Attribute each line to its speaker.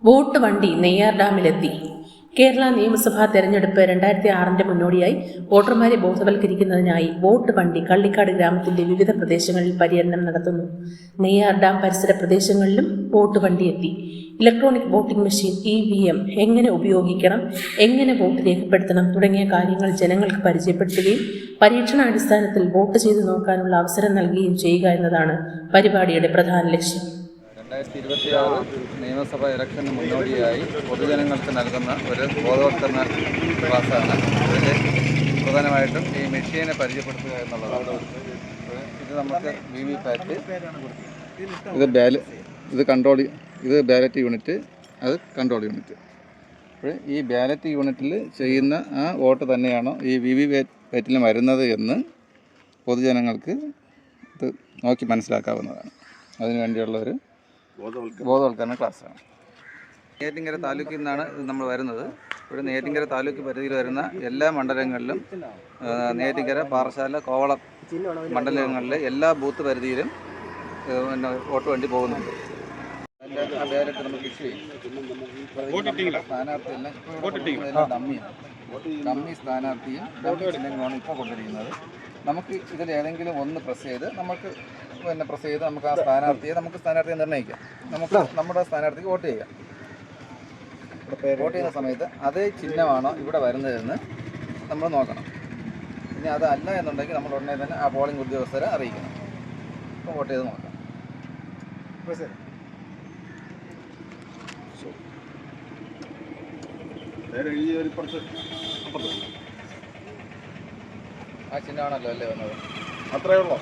Speaker 1: Vote വണ്ടി നെയ്യാർ ഡാമിലെത്തി. കേരള നിയമസഭാ തെരഞ്ഞെടുപ്പ് 2006 മുന്നോടിയായി വോട്ടർമാരെ ബോധവൽക്കരിക്കുന്നതിനായി വോട്ട് വണ്ടി കള്ളിക്കാട് ഗ്രാമത്തിന്റെ വിവിധ പ്രദേശങ്ങളിൽ പര്യടനം നടത്തുന്നു. നെയ്യാർ ഡാം പരിസര പ്രദേശങ്ങളിലും വോട്ട് വണ്ടി എത്തി. ഇലക്ട്രോണിക് വോട്ടിംഗ് മെഷീൻ EVM എങ്ങനെ ഉപയോഗിക്കണം, എങ്ങനെ വോട്ട് രേഖപ്പെടുത്തണം തുടങ്ങിയ കാര്യങ്ങൾ ജനങ്ങൾക്ക് പരിചയപ്പെടുത്തുകയും പരീക്ഷണാടിസ്ഥാനത്തിൽ വോട്ട് ചെയ്തു നോക്കാനുള്ള അവസരം നൽകുകയും ചെയ്യുക എന്നതാണ് പരിപാടിയുടെ പ്രധാന ലക്ഷ്യം.
Speaker 2: 2026 നിയമസഭാ ഇലക്ഷന് മുന്നോടിയായി പൊതുജനങ്ങൾക്ക് നൽകുന്ന ഒരു ബോധവൽക്കരണ ക്ലാസ്സാണ്. ഇതിൽ പ്രധാനമായിട്ടും ഈ മെഷീനെ പരിചയപ്പെടുത്തുക എന്നുള്ളതാണ്. ഇത് നമുക്ക് VVPAT, ഇത് ബാലറ്റ് യൂണിറ്റ്, അത് കൺട്രോൾ യൂണിറ്റ്. അപ്പോൾ ഈ ബാലറ്റ് യൂണിറ്റിൽ ചെയ്യുന്ന ആ വോട്ട് തന്നെയാണോ ഈ VVPATലും വരുന്നത് എന്ന് പൊതുജനങ്ങൾക്ക് ഇത് നോക്കി മനസ്സിലാക്കാവുന്നതാണ്. അതിനുവേണ്ടിയുള്ളൊരു ബോധവൽക്കരണ ക്ലാസ്സാണ്. നെയ്യാറ്റിൻകര താലൂക്കിൽ നിന്നാണ് ഇത് നമ്മൾ വരുന്നത്. ഇവിടെ നെയ്യാറ്റിൻകര താലൂക്ക് പരിധിയിൽ വരുന്ന എല്ലാ മണ്ഡലങ്ങളിലും, നെയ്യാറ്റിൻകര, പാറശാല, കോവളം മണ്ഡലങ്ങളിലെ എല്ലാ ബൂത്ത് പരിധിയിലും വോട്ട് വണ്ടി പോകുന്നുണ്ട്. അതിൻ്റെ ബാലറ്റ് നമുക്ക് ഇഷ്യൂ ചെയ്യും. സ്ഥാനാർത്ഥിയെല്ലാം ഡമ്മി സ്ഥാനാർത്ഥിയും ചിഹ്നങ്ങളാണ് ഇപ്പോൾ കൊണ്ടിരിക്കുന്നത്. നമുക്ക് ഇതിൽ ഏതെങ്കിലും ഒന്ന് പ്രസ് ചെയ്ത് നമുക്ക് ആ സ്ഥാനാർത്ഥിയെ നിർണ്ണയിക്കാം. നമുക്ക് നമ്മുടെ സ്ഥാനാർത്ഥിക്ക് വോട്ട് ചെയ്യാം. വോട്ട് ചെയ്യുന്ന സമയത്ത് അതേ ചിഹ്നമാണോ ഇവിടെ വരുന്നതെന്ന് നമ്മൾ നോക്കണം. ഇനി അതല്ല എന്നുണ്ടെങ്കിൽ നമ്മൾ ഉടനെ തന്നെ ആ പോളിംഗ് ഉദ്യോഗസ്ഥരെ അറിയിക്കണം. അപ്പോൾ വോട്ട് ചെയ്ത് നോക്കാം. ആ ചിഹ്നമാണല്ലോ അല്ലേ വന്നത്?
Speaker 3: അത്രയേ ഉള്ളൂ.